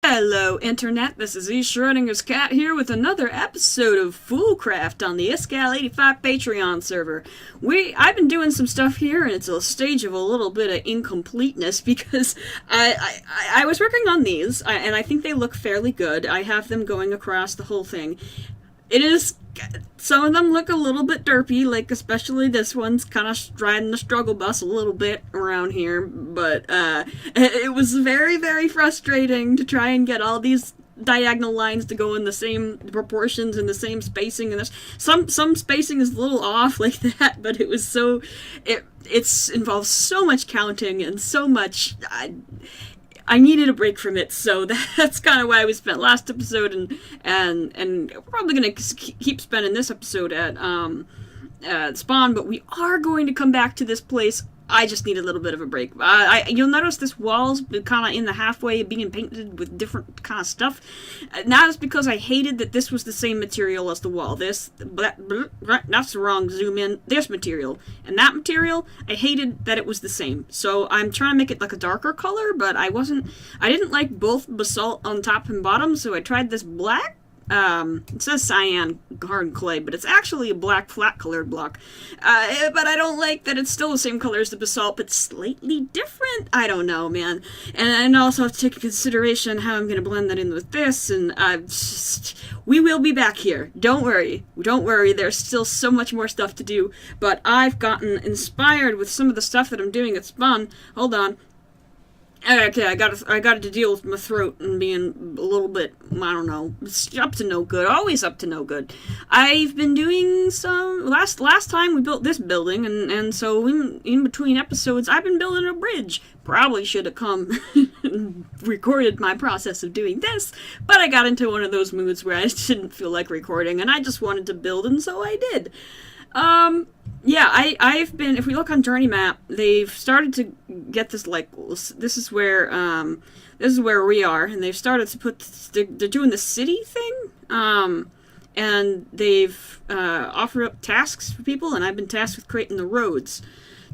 Hello Internet, this is E. Schrodinger's cat here with another episode of Foolcraft on the Iscal85 Patreon server. I've been doing some stuff here and it's a stage of a little bit of incompleteness because I was working on these and I think they look fairly good. I have them going across the whole thing. Some of them look a little bit derpy, like especially this one's kind of riding the struggle bus a little bit around here, but it was very, very frustrating to try and get all these diagonal lines to go in the same proportions and the same spacing, and some spacing is a little off like that, but it was so, it's involves so much counting and so much, I needed a break from it, so that's kind of why we spent last episode, and we're probably going to keep spending this episode at Spawn, but we are going to come back to this place. I just need a little bit of a break. You'll notice this wall's kind of in the halfway being painted with different kind of stuff. That is because I hated that this was the same material as the wall. That's the wrong zoom in. This material and that material, I hated that it was the same. So I'm trying to make it like a darker color, but I didn't like both basalt on top and bottom, so I tried this black. It says cyan hard clay, but it's actually a black flat colored block. But I don't like that it's still the same color as the basalt, but slightly different. I don't know, man. And I also have to take into consideration how I'm going to blend that in with this, and we will be back here. Don't worry. Don't worry. There's still so much more stuff to do, but I've gotten inspired with some of the stuff that I'm doing at Spawn. Hold on. Okay, I got to deal with my throat and being a little bit, I don't know, up to no good, always up to no good. I've been doing some, last time we built this building, and so in between episodes, I've been building a bridge. Probably should have come and recorded my process of doing this, but I got into one of those moods where I didn't feel like recording, and I just wanted to build, and so I did. Yeah, I've been, if we look on Journey Map, they've started to get this, like, this is where we are, and they've started to put, they're doing the city thing, and they've, offered up tasks for people, and I've been tasked with creating the roads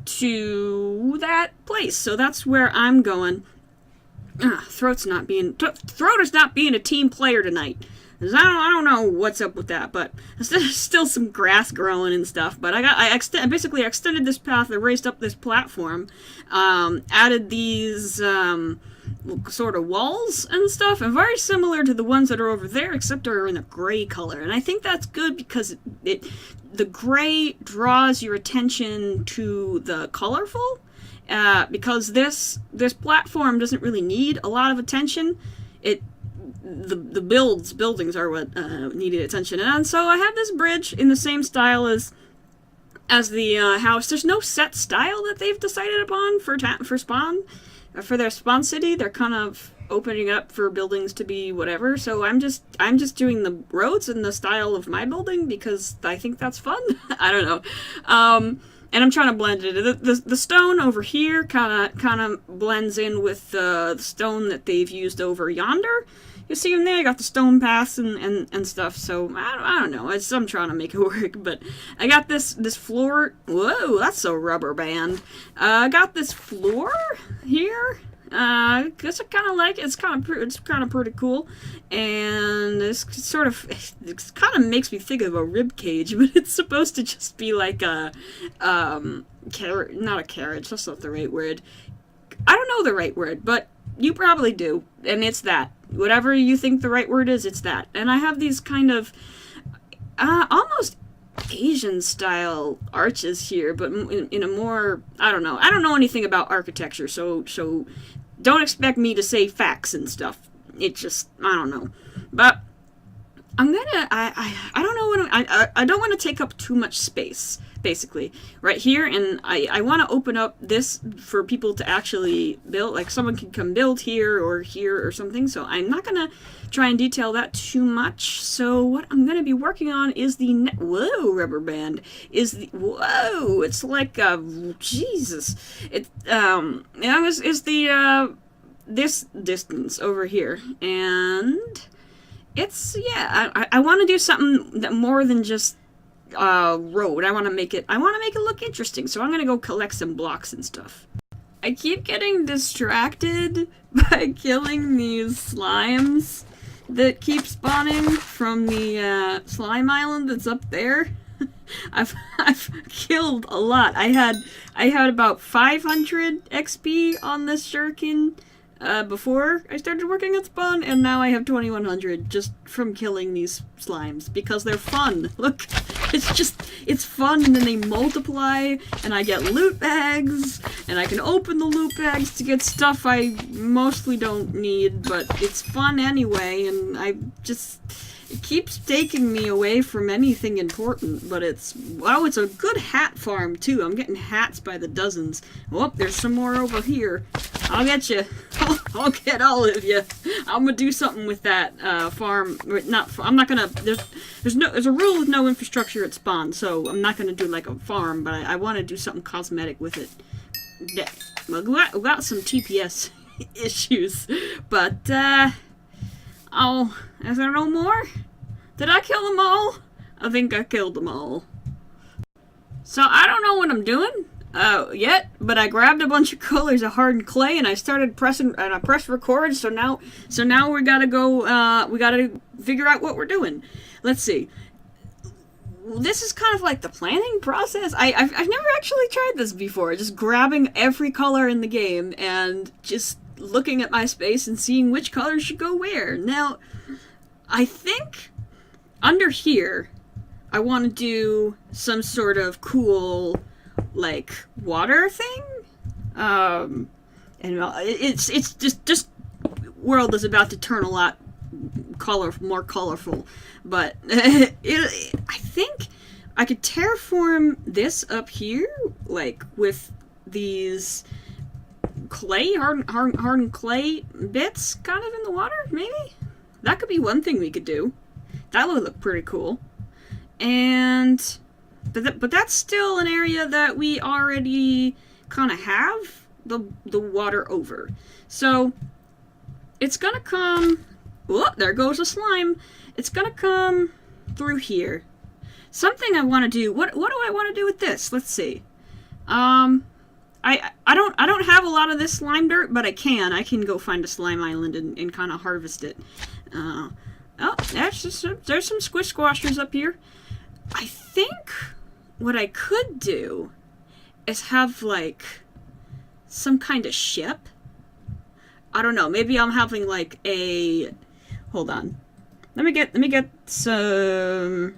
to that place, so that's where I'm going. Throat is not being a team player tonight. I don't know what's up with that, but there's still some grass growing and stuff. But I basically extended this path, I raised up this platform, added these sort of walls and stuff, and very similar to the ones that are over there, except they're in a gray color. And I think that's good because the gray draws your attention to the colorful, because this platform doesn't really need a lot of attention. The buildings are what needed attention, and so I have this bridge in the same style as the house. There's no set style that they've decided upon for Spawn, for their Spawn city. They're kind of opening up for buildings to be whatever. So I'm just doing the roads in the style of my building because I think that's fun. I don't know. And I'm trying to blend it. The stone over here kind of blends in with the stone that they've used over yonder. You see them there, I got the stone paths and stuff, so I don't know, I'm trying to make it work, but I got this floor, whoa, that's so rubber band. I got this floor here, guess I kind of like it, it's kind of pretty cool, and it kind of makes me think of a rib cage, but it's supposed to just be like a, not a carriage, that's not the right word. I don't know the right word, but you probably do, and it's that. Whatever you think the right word is, it's that. And I have these kind of almost Asian-style arches here, but in a more, I don't know anything about architecture, so don't expect me to say facts and stuff. It just, I don't know. But I'm gonna, I don't want to take up too much space, basically, right here, and I want to open up this for people to actually build, like someone can come build here or something, so I'm not gonna try and detail that too much. So what I'm gonna be working on is whoa, rubber band, whoa, it's like, Jesus, this distance over here, and it's, yeah, I want to do something that more than just road. I want to make it look interesting, so I'm gonna go collect some blocks and stuff. I keep getting distracted by killing these slimes that keep spawning from the slime island that's up there. I've killed a lot. I had about 500 XP on this shuriken before I started working at spawn, and now I have 2100 just from killing these slimes because they're fun. Look, it's fun, and then they multiply, and I get loot bags, and I can open the loot bags to get stuff I mostly don't need, but it's fun anyway, and it keeps taking me away from anything important, but it's a good hat farm, too. I'm getting hats by the dozens. Oh, there's some more over here. I'll get you. I'll get all of you. I'm gonna do something with that, farm. I'm not gonna, there's a rule with no infrastructure at spawn, so I'm not gonna do like a farm, but I want to do something cosmetic with it. Yeah, we got some TPS issues, but, oh, is there no more? Did I kill them all? I think I killed them all. So I don't know what I'm doing yet, but I grabbed a bunch of colors of hardened clay and I started pressing, and I pressed record. So now we gotta go. We gotta figure out what we're doing. Let's see. This is kind of like the planning process. I've never actually tried this before. Just grabbing every color in the game and just looking at my space and seeing which color should go where. Now, I think under here, I want to do some sort of cool, like, water thing. And it's just world is about to turn a lot more colorful. But I think I could terraform this up here, like with these clay, hardened clay bits kind of in the water, maybe? That could be one thing we could do. That would look pretty cool. And but that's still an area that we already kind of have the water over. So it's gonna come. Whoop, there goes a slime. It's gonna come through here. Something I want to do. What do I want to do with this? Let's see. I don't have a lot of this slime dirt, but I can go find a slime island and kind of harvest it. Oh, there's some squish squashers up here. I think what I could do is have like some kind of ship. I don't know. Maybe I'm having like a. Hold on. Let me get some.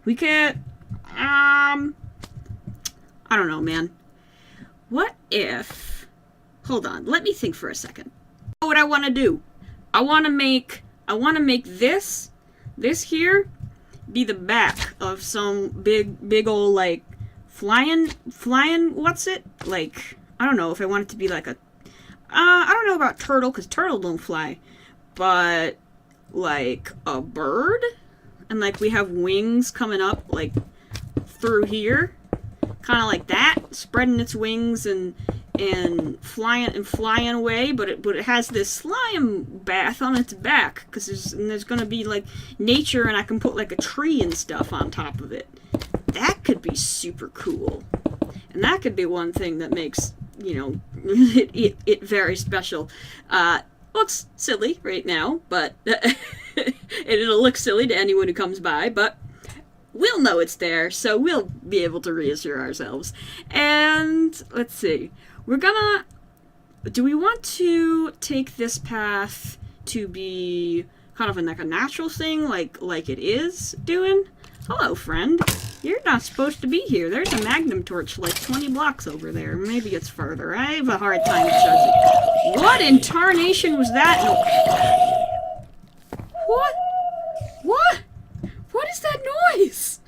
We get. I don't know, man. What if? Hold on. Let me think for a second. What I want to do? I want to make this here be the back of some big old like flying what's it? Like, I don't know if I want it to be like a I don't know about turtle, because turtle don't fly, but like a bird, and like we have wings coming up like through here, kind of like that, spreading its wings and flying away, but it has this slime bath on its back, because there's gonna be like nature, and I can put like a tree and stuff on top of it. That could be super cool, and that could be one thing that makes, you know, it very special. Looks silly right now, but it'll look silly to anyone who comes by, but we'll know it's there, so we'll be able to reassure ourselves. And let's see. Do we want to take this path to be kind of like a natural thing, like it is doing? Hello, friend. You're not supposed to be here. There's a magnum torch like 20 blocks over there. Maybe it's further. I have a hard time judging. What in tarnation was that? No. What? What? What is that noise?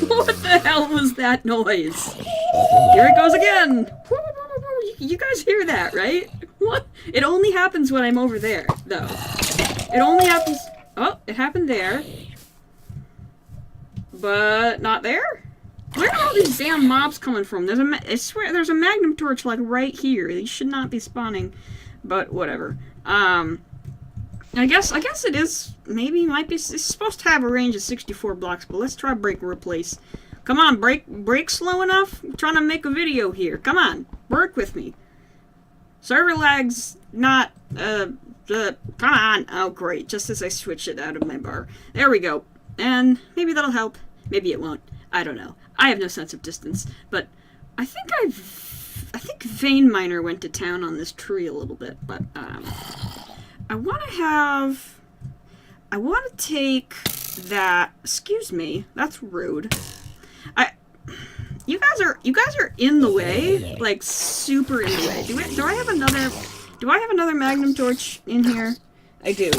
What the hell was that noise? Here it goes again. You guys hear that, right? What? It only happens when I'm over there, though. It only happens... Oh, it happened there. But not there? Where are all these damn mobs coming from? I swear, there's a magnum torch, like, right here. These should not be spawning. But, whatever. I guess it is... Maybe it might be... It's supposed to have a range of 64 blocks, but let's try break and replace. Come on, break slow enough? I'm trying to make a video here. Come on, work with me. Server lag's not, come on. Oh, great, just as I switch it out of my bar. There we go. And maybe that'll help. Maybe it won't. I don't know. I have no sense of distance. But I think Vein Miner went to town on this tree a little bit. But, I want to take that... Excuse me. That's rude. You guys are in the way, like super in the way. Do I have another magnum torch in here? I do.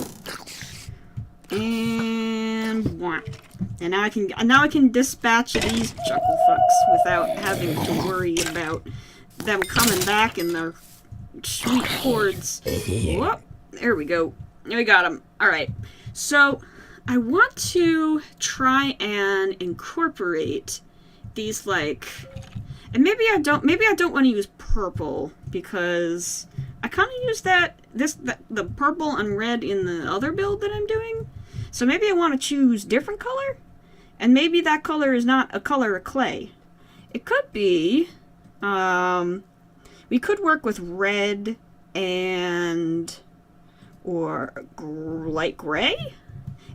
And one. And now I can dispatch these chuckle fucks without having to worry about them coming back in their sweet hordes. Whoop. There we go. We got them. All right. So I want to try and incorporate these, like, and maybe I don't want to use purple because I kind of use the purple and red in the other build that I'm doing. So maybe I want to choose different color, and maybe that color is not a color of clay. It could be, we could work with red or light gray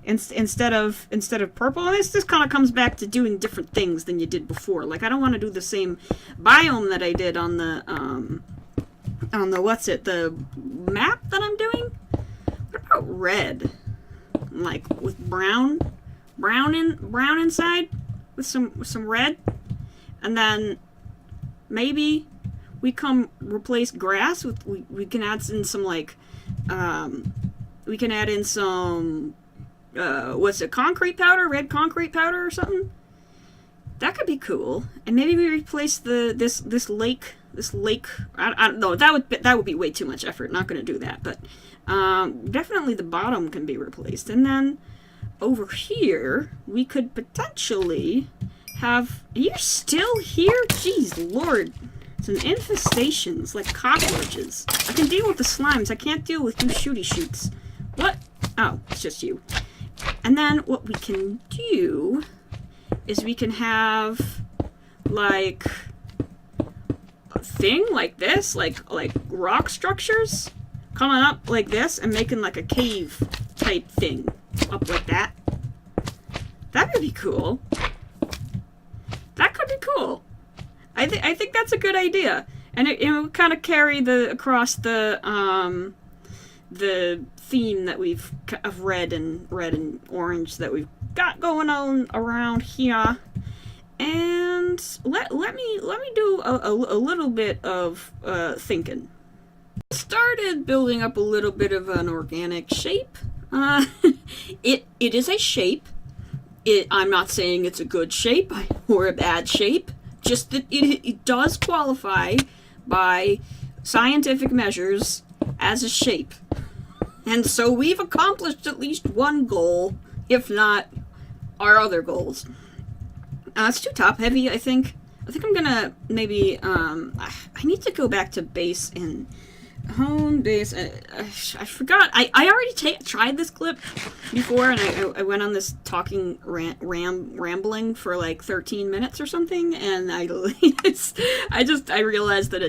instead of purple. And this kind of comes back to doing different things than you did before. Like, I don't want to do the same biome that I did on the the map that I'm doing. What about red? Like with brown inside with some red, and then maybe we replace grass with we can add in some, like, we can add in some concrete powder, red concrete powder or something. That could be cool. And maybe we replace this lake. I don't know. That would be way too much effort. Not going to do that. But definitely the bottom can be replaced. And then over here we could potentially have. You're still here? Jeez, Lord. Some infestations like cockroaches. I can deal with the slimes. I can't deal with you shooty shoots. What? Oh, it's just you. And then what we can do is we can have, like, a thing like this, like rock structures coming up like this and making like a cave type thing up like that. That would be cool. That could be cool. I think that's a good idea, and it would kind of carry across the theme that we've of red and orange that we've got going on around here. And let me do a little bit of thinking. Started building up a little bit of an organic shape. It is a shape. I'm not saying it's a good shape or a bad shape. Just that it does qualify by scientific measures as a shape. And so we've accomplished at least one goal, if not our other goals. It's too top heavy, I think. I think I'm gonna maybe, I need to go back to base and home base. I forgot. I already tried this clip before, and I went on this talking rambling for like 13 minutes or something, and I realized that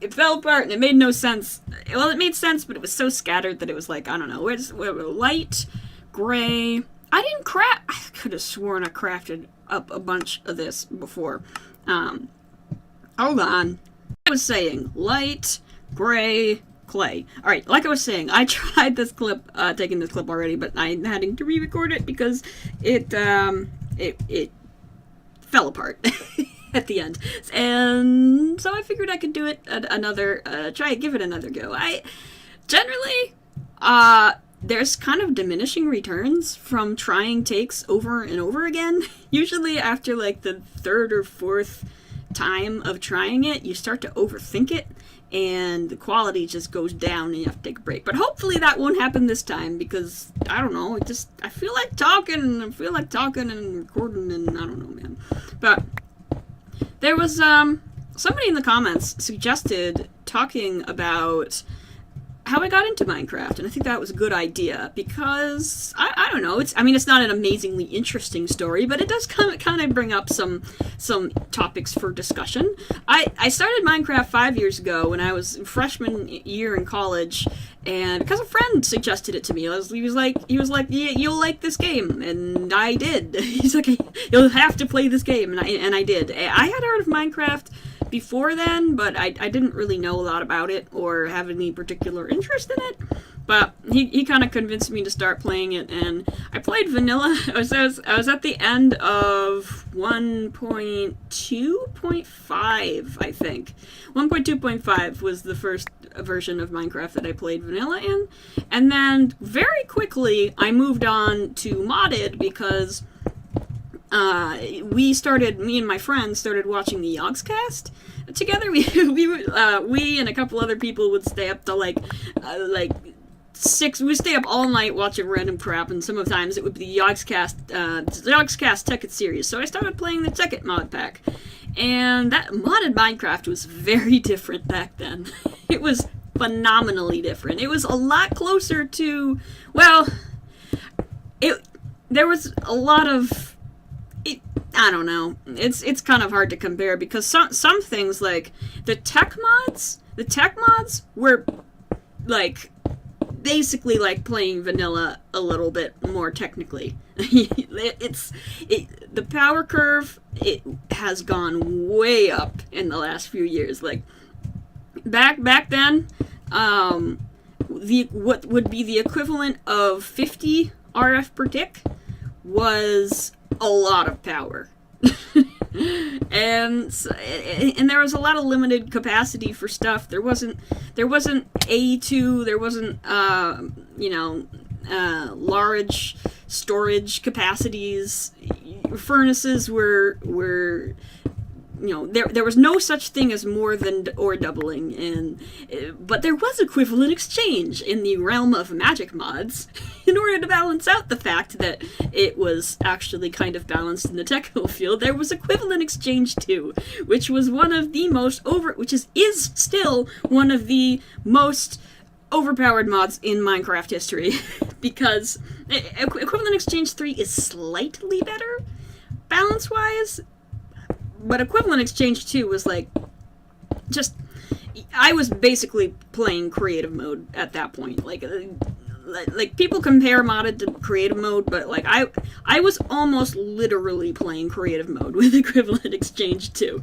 it fell apart and it made no sense. Well, it made sense, but it was so scattered that it was like, I don't know. Light gray. I could have sworn I crafted up a bunch of this before. Hold on. I was saying light gray clay. Alright, like I was saying, I tried this clip, taking this clip already, but I'm having to re-record it because it fell apart at the end. And so I figured I could do it give it another go. There's kind of diminishing returns from trying takes over and over again. Usually after like the third or fourth time of trying it, you start to overthink it, and the quality just goes down and you have to take a break. But hopefully that won't happen this time, because, I don't know, I feel like talking and recording, and I don't know, man. But there was, somebody in the comments suggested talking about how I got into Minecraft, and I think that was a good idea because I don't know. It's not an amazingly interesting story, but it does kind of bring up some topics for discussion. I started Minecraft 5 years ago when I was freshman year in college, and because a friend suggested it to me. He was like, yeah, you'll like this game, and I did. He's like, you'll have to play this game, and I did. I had heard of Minecraft before then, but I didn't really know a lot about it or have any particular interest in it. But he kind of convinced me to start playing it, and I played vanilla. I was at the end of 1.2.5, I think. 1.2.5 was the first version of Minecraft that I played vanilla in, and then very quickly I moved on to modded because me and my friends started watching the Yogscast together. We and a couple other people would stay up to like 6. We stay up all night watching random crap, and sometimes it would be the Yogscast Tekkit series. So I started playing the Tekkit mod pack, and that modded Minecraft was very different back then. It was phenomenally different. It was a lot closer to, well, there was a lot of, I don't know. It's kind of hard to compare because some things like the tech mods were like basically like playing vanilla a little bit more technically. The power curve, it has gone way up in the last few years. Like back then, what would be the equivalent of 50 RF per tick was a lot of power. and there was a lot of limited capacity for stuff. There wasn't A2, there wasn't large storage capacities. Furnaces were there was no such thing as more than or doubling, but there was equivalent exchange in the realm of magic mods in order to balance out the fact that it was actually kind of balanced in the technical field. There was equivalent exchange too, which was one of the most is still one of the most overpowered mods in Minecraft history because equivalent exchange 3 is slightly better balance wise. But equivalent exchange 2 was like, I was basically playing creative mode at that point. Like people compare modded to creative mode, but like I was almost literally playing creative mode with equivalent exchange 2.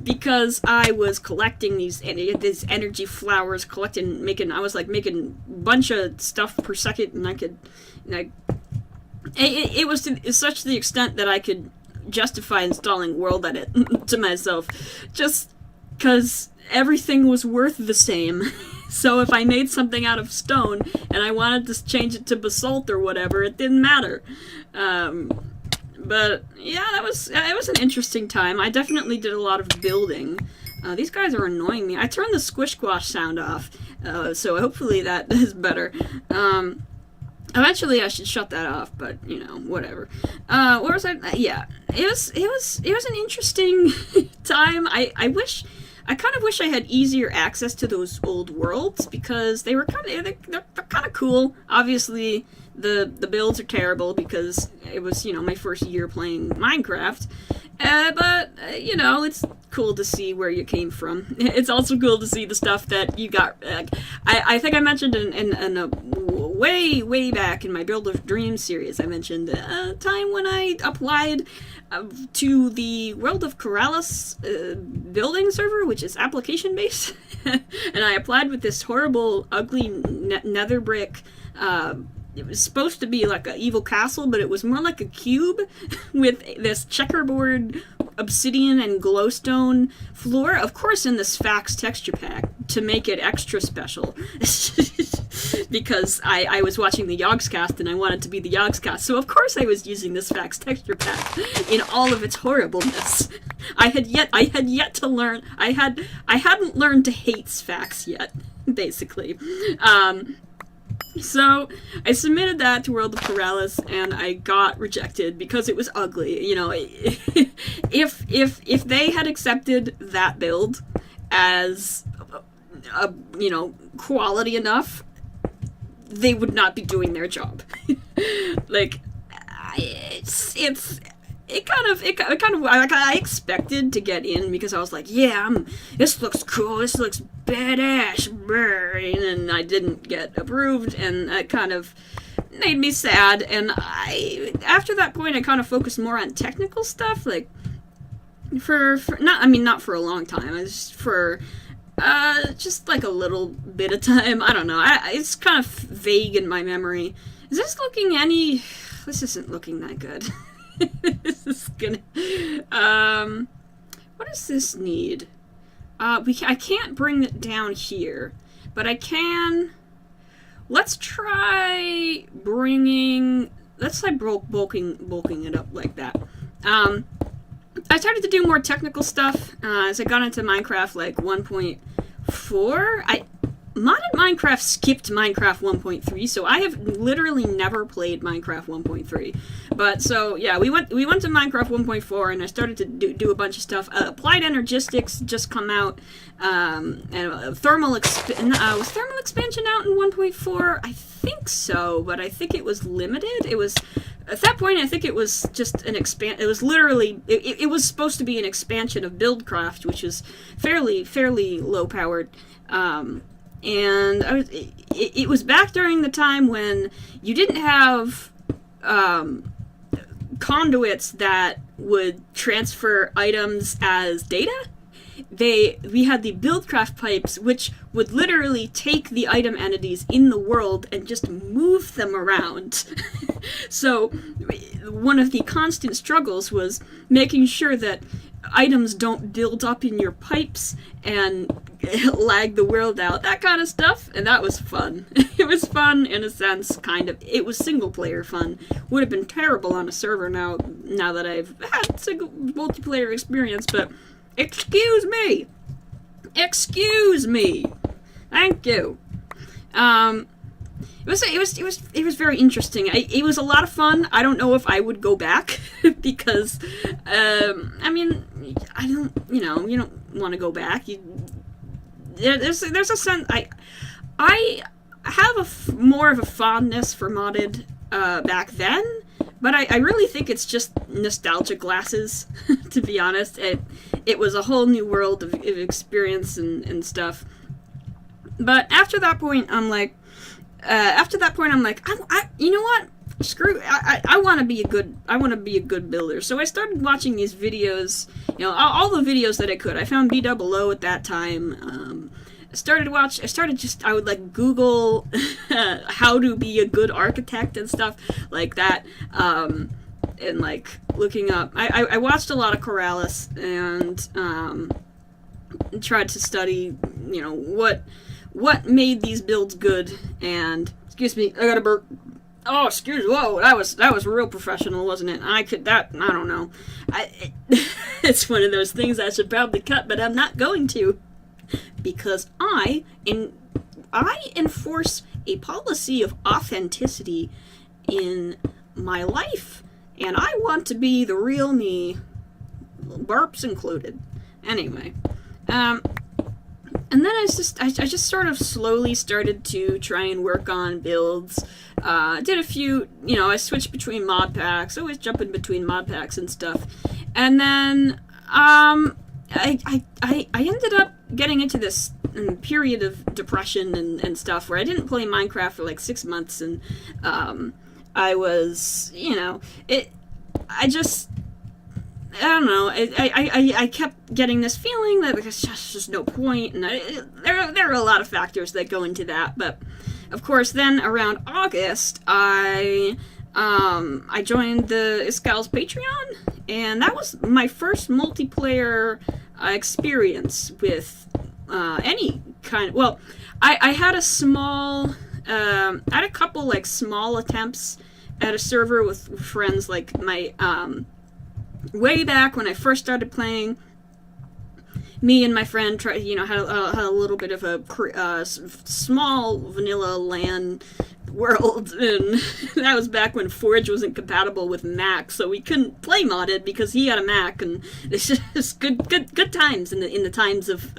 Because I was collecting these energy flowers, I was like making a bunch of stuff per second, and it was to such the extent that I could justify installing World Edit to myself, just because everything was worth the same. So if I made something out of stone and I wanted to change it to basalt or whatever, it didn't matter. But yeah, it was an interesting time. I definitely did a lot of building. These guys are annoying me. I turned the squish squash sound off, so hopefully that is better. Eventually I should shut that off, but whatever. Where was I? Yeah, it was an interesting time. I kind of wish I had easier access to those old worlds because they're kind of cool. Obviously, the builds are terrible because it was my first year playing Minecraft. But it's cool to see where you came from. It's also cool to see the stuff that you got. I think I mentioned in a way back in my Build of Dreams series, I mentioned a time when I applied to the World of Corrales building server, which is application based, and I applied with this horrible, ugly nether brick. It was supposed to be like an evil castle, but it was more like a cube with this checkerboard, obsidian, and glowstone floor. Of course, in this Fax texture pack to make it extra special. Because I was watching the Yogscast and I wanted to be the Yogscast, so of course I was using this Fax texture pack in all of its horribleness. I had yet to learn. I hadn't learned to hate Fax yet, basically. So I submitted that to World of Corrales and I got rejected because it was ugly. If they had accepted that build as you know, quality enough, they would not be doing their job. Like, I expected to get in because I was like, yeah, this looks cool, this looks badass, and I didn't get approved, and that kind of made me sad. And after that point, I kind of focused more on technical stuff, like not for a long time. I just for just like a little bit of time. I don't know. It's kind of vague in my memory. Is this looking any? This isn't looking that good. This is gonna. What does this need? I can't bring it down here, but I can. Let's try bringing. Let's try bulking it up like that. I started to do more technical stuff as I got into Minecraft, like 1.4. I modded Minecraft skipped Minecraft 1.3, so I have literally never played Minecraft 1.3. But so yeah, we went to Minecraft 1.4, and I started to do a bunch of stuff. Applied Energistics just come out, and was thermal expansion out in 1.4? I think so, but I think it was limited. It was. At that point, I think it was just an it was literally, it was supposed to be an expansion of Buildcraft, which is fairly low powered. And it was back during the time when you didn't have conduits that would transfer items as data. We had the Buildcraft pipes, which would literally take the item entities in the world and just move them around. So one of the constant struggles was making sure that items don't build up in your pipes and lag the world out, that kind of stuff, and that was fun. It was fun in a sense, kind of. It was single player fun. Would have been terrible on a server now that I've had single multiplayer experience, but excuse me. Thank you. It was very interesting. It was a lot of fun. I don't know if I would go back because, I mean, I don't, you don't want to go back. There's a sense, I have more of a fondness for modded, back then, but I really think it's just nostalgia glasses, to be honest. It was a whole new world of experience and stuff. But after that point, I'm like, you know what? Screw. I want to be a good builder. So I started watching these videos. All the videos that I could. I found B00 at that time. I would like Google how to be a good architect and stuff like that. And like looking up. I watched a lot of Corrales and tried to study. What made these builds good. And excuse me, I got a burp. Oh, excuse me. Whoa, that was real professional, wasn't it? I don't know. It's one of those things I should probably cut, but I'm not going to, because I enforce a policy of authenticity in my life, and I want to be the real me, burps included. Anyway, and then I just sort of slowly started to try and work on builds. Did a few, I switched between mod packs, always jumping between mod packs and stuff. And then, I ended up getting into this period of depression and stuff where I didn't play Minecraft for like 6 months, and, I was, I don't know. I kept getting this feeling that there's just no point, and there are a lot of factors that go into that. But of course, then around August, I joined the Iscal's Patreon, and that was my first multiplayer experience with any kind. Well, I had a couple like small attempts at a server with friends, like my way back when I first started playing. Me and my friend had a little bit of a small vanilla LAN world, and that was back when Forge wasn't compatible with Mac, so we couldn't play modded because he had a Mac, and it's just good times in the times of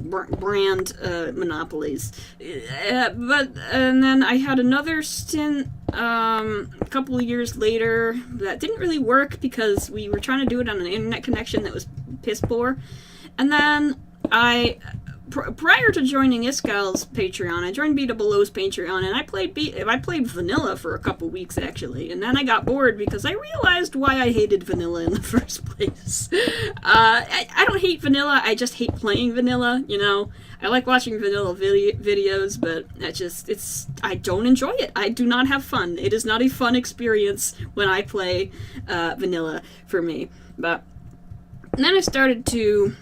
brand monopolies. And then I had another stint a couple of years later that didn't really work because we were trying to do it on an internet connection that was piss poor. And then prior to joining Iskal's Patreon, I joined BOO's Patreon, and I played vanilla for a couple weeks, actually. And then I got bored because I realized why I hated vanilla in the first place. I don't hate vanilla, I just hate playing vanilla, you know? I like watching vanilla videos, but I don't enjoy it. I do not have fun. It is not a fun experience when I play vanilla for me. But then I started to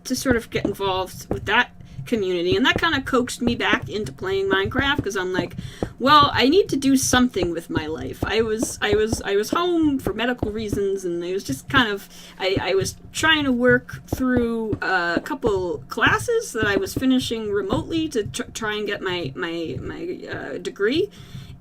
sort of get involved with that community, and that kind of coaxed me back into playing Minecraft, because I'm like, well, I need to do something with my life. I was home for medical reasons, and I was just kind of I was trying to work through a couple classes that I was finishing remotely to try and get my degree.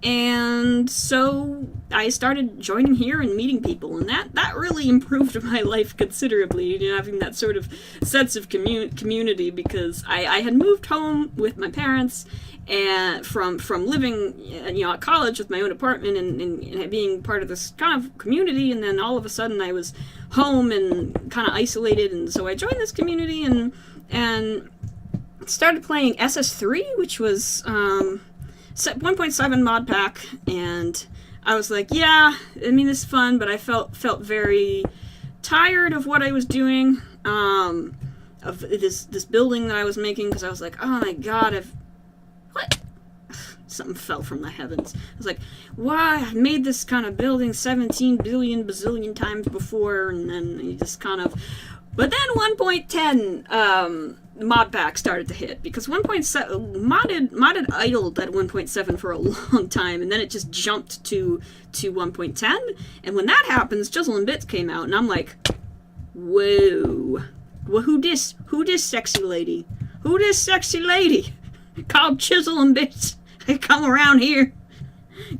And so I started joining here and meeting people, and that really improved my life considerably, you know, having that sort of sense of community, because I had moved home with my parents and from living, you know, at college with my own apartment and being part of this kind of community, and then all of a sudden I was home and kind of isolated, and so I joined this community and started playing SS3, which was 1.7 mod pack, and I was like, yeah, I mean, this is fun, but I felt very tired of what I was doing, of this building that I was making, because I was like, oh my god, what? Something fell from the heavens. I was like, why? I made this kind of building 17 billion bazillion times before, and then you just kind of... But then 1.10, mod pack started to hit, because 1.7 modded idled at 1.7 for a long time, and then it just jumped to 1.10, and when that happens, Chisel and Bits came out, and I'm like, whoa, well, who this sexy lady? Who this sexy lady called Chisel and Bits? They come around here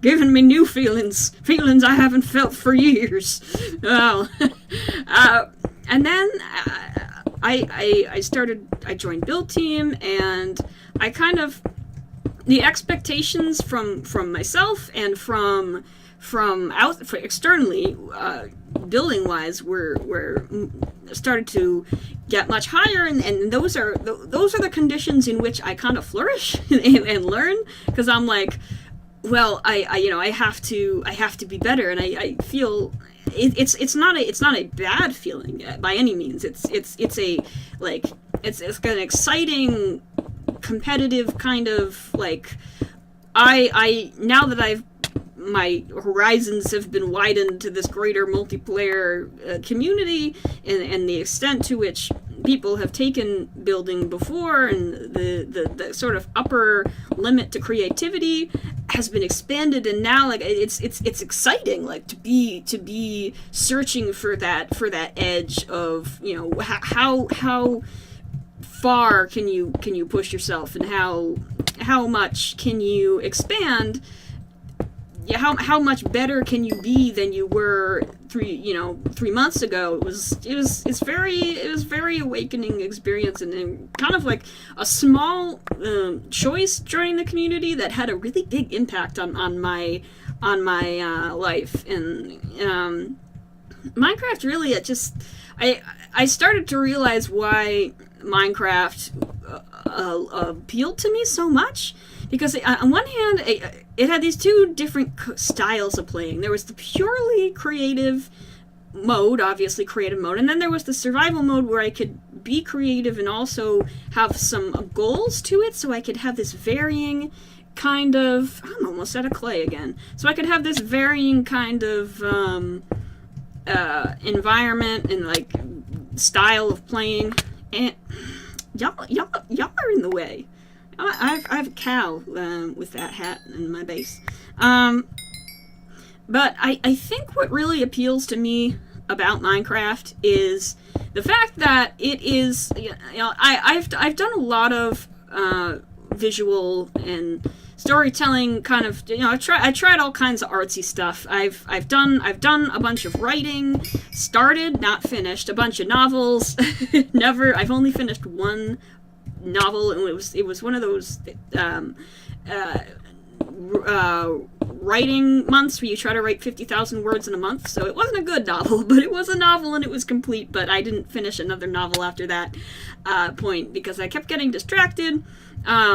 giving me new feelings I haven't felt for years. Oh. And then I joined Build Team, and I kind of, the expectations from myself and from externally, building wise, were started to get much higher, and those are the conditions in which I kind of flourish and learn, because I'm like, well, I have to be better, and I feel it's not a bad feeling by any means. It's an exciting, competitive kind of, like, I now that my horizons have been widened to this greater multiplayer community, and the extent to which people have taken building before, and the sort of upper limit to creativity has been expanded, and now, like, it's exciting, like, to be searching for that edge of, you know, how far can you push yourself, and how much can you expand. Yeah, how much better can you be than you were 3 months ago? It was very awakening experience, and kind of like a small choice joining the community that had a really big impact on my life. And Minecraft really, I started to realize why Minecraft appealed to me so much. Because on one hand, it had these two different styles of playing. There was the purely creative mode, obviously creative mode, and then there was the survival mode where I could be creative and also have some goals to it, so I could have this varying kind of... I'm almost out of clay again. So I could have this varying kind of environment and, like, style of playing. And y'all are in the way. I have a cow with that hat in my base. But I think what really appeals to me about Minecraft is the fact that it is, you know, I've done a lot of visual and storytelling kind of, I tried all kinds of artsy stuff. I've done a bunch of writing, started, not finished, a bunch of novels. I've only finished one novel, and it was one of those writing months where you try to write 50,000 words in a month. So it wasn't a good novel, but it was a novel and it was complete. But I didn't finish another novel after that point because I kept getting distracted.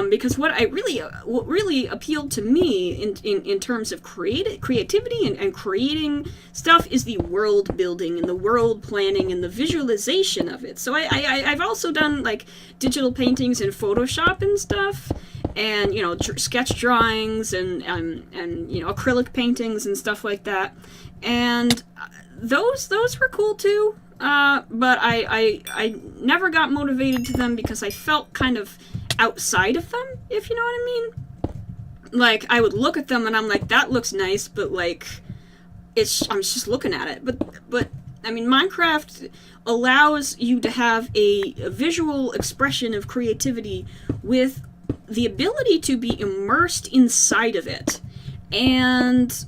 Because what really appealed to me in terms of creativity and creating stuff is the world building and the world planning and the visualization of it. So I've also done like digital paintings in Photoshop and stuff, and sketch drawings and acrylic paintings and stuff like that, and those were cool too. But I never got motivated to them because I felt kind of outside of them, if you know what I mean. Like, I would look at them and I'm like, that looks nice, but like, I'm just looking at it. But I mean, Minecraft allows you to have a visual expression of creativity with the ability to be immersed inside of it, and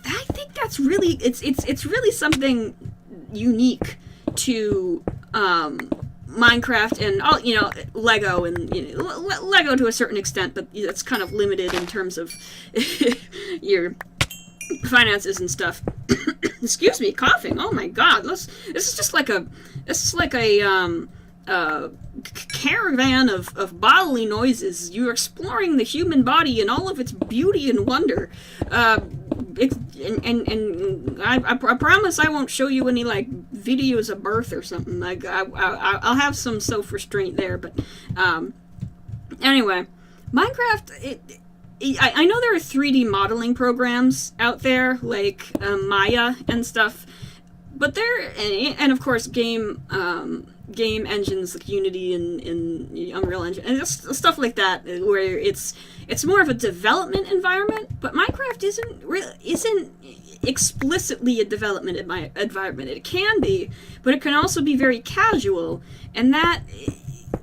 I think that's really it's really something unique to Minecraft and all, Lego and Lego to a certain extent, but it's kind of limited in terms of your finances and stuff. Excuse me, coughing. Oh my God, this is just like a caravan of bodily noises. You're exploring the human body and all of its beauty and wonder. I promise I won't show you any like videos of birth or something. Like I'll have some self-restraint there, but anyway, Minecraft. I know there are 3D modeling programs out there like Maya and stuff, but and of course game engines like Unity and Unreal Engine and stuff like that, where it's more of a development environment. But Minecraft isn't explicitly a development environment. It can be, but it can also be very casual. And that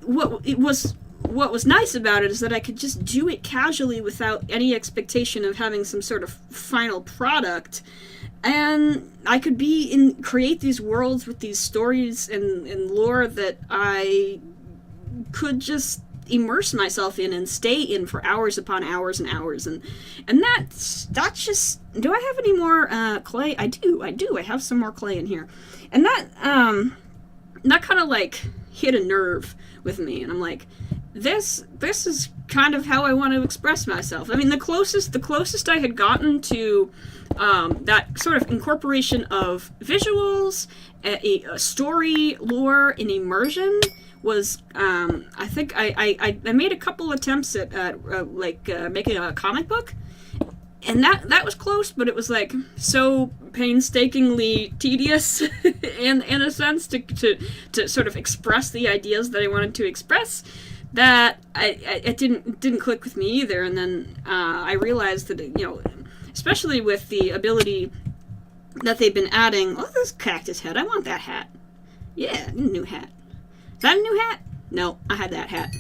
what was nice about it is that I could just do it casually without any expectation of having some sort of final product. And I could create these worlds with these stories and lore that I could just immerse myself in and stay in for hours upon hours and hours. And that's just... Do I have any more clay? I do. I have some more clay in here. And that kind of like hit a nerve with me. And I'm like, this is kind of how I want to express myself. I mean, the closest I had gotten to that sort of incorporation of visuals, a story, lore, and immersion was, I think I made a couple attempts at making a comic book, and that was close, but it was like so painstakingly tedious in a sense to sort of express the ideas that I wanted to express, that it didn't click with me either. And then I realized that especially with the ability that they've been adding. Oh, this cactus head! I want that hat. Yeah, new hat. Is that a new hat? No, I had that hat.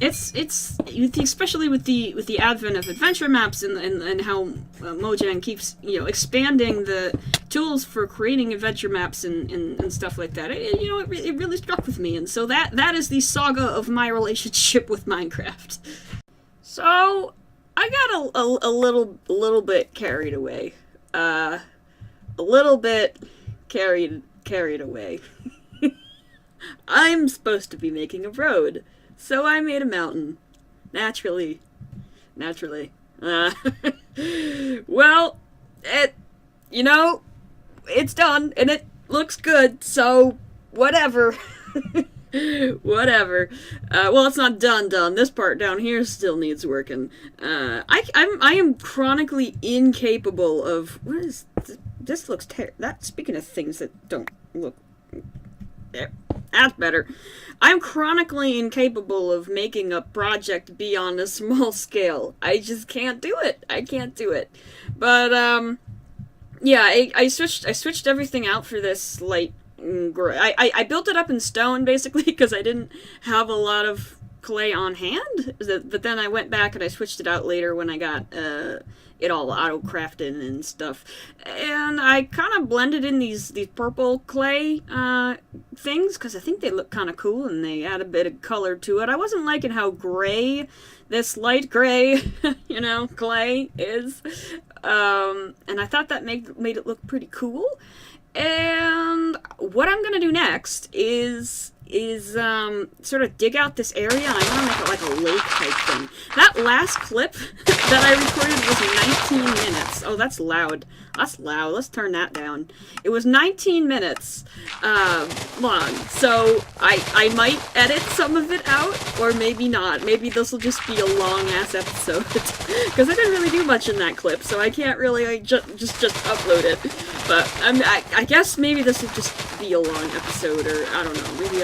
It's especially with the advent of adventure maps and how Mojang keeps expanding the tools for creating adventure maps and stuff like that. It really struck with me, and so that is the saga of my relationship with Minecraft. So I got a little bit carried away, a little bit carried away. I'm supposed to be making a road. So I made a mountain. Naturally. Well, it's done, and it looks good, so whatever. Whatever. Well, it's not done. This part down here still needs working. I am chronically incapable of... What is... This looks speaking of things that don't look... There. That's better. I'm chronically incapable of making a project be on a small scale. I just can't do it. I can't do it. But, yeah, I switched everything out for this light gray. I built it up in stone, basically, because I didn't have a lot of clay on hand, but then I went back and I switched it out later when I got it all auto-crafted and stuff. And I kind of blended in these purple clay things, because I think they look kind of cool and they add a bit of color to it. I wasn't liking how gray this light gray, you know, clay is. And I thought that made it look pretty cool. And what I'm going to do next is sort of dig out this area, and I want to make it like a lake type thing. That last clip that I recorded was 19 minutes. Oh, that's loud. That's loud. Let's turn that down. It was 19 minutes long, so I might edit some of it out, or maybe not. Maybe this will just be a long-ass episode, because I didn't really do much in that clip, so I can't really just upload it. But I guess maybe this will just be a long episode, or I don't know. Maybe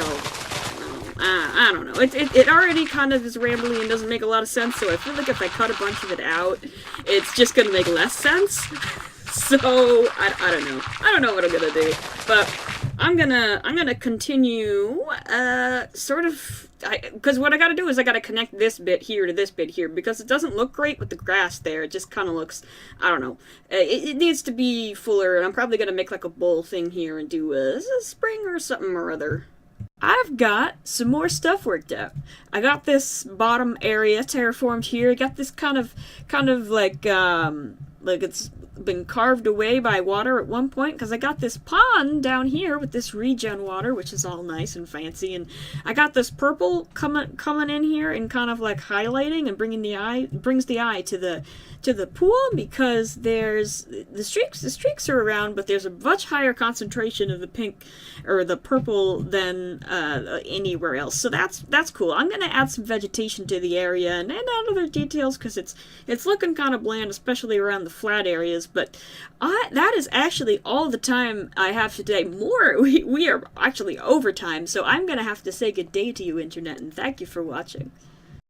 I don't know. It already kind of is rambly and doesn't make a lot of sense, so I feel like if I cut a bunch of it out, it's just gonna make less sense. So I don't know. I don't know what I'm gonna do, but I'm gonna continue sort of. Because what I gotta do is I gotta connect this bit here to this bit here, because it doesn't look great with the grass there. It just kind of looks, I don't know. It needs to be fuller, and I'm probably gonna make like a bowl thing here and do a spring or something or other. I've got some more stuff worked out. I got this bottom area terraformed here. I got this kind of like it's been carved away by water at one point, because I got this pond down here with this regen water, which is all nice and fancy, and I got this purple coming in here and kind of like highlighting and brings the eye to the pool, because there's the streaks are around, but there's a much higher concentration of the pink or the purple than anywhere else. So that's cool. I'm gonna add some vegetation to the area and add other details, because it's looking kind of bland, especially around the flat areas. But that is actually all the time I have today. We are actually over time, so I'm gonna have to say good day to you, Internet, and thank you for watching.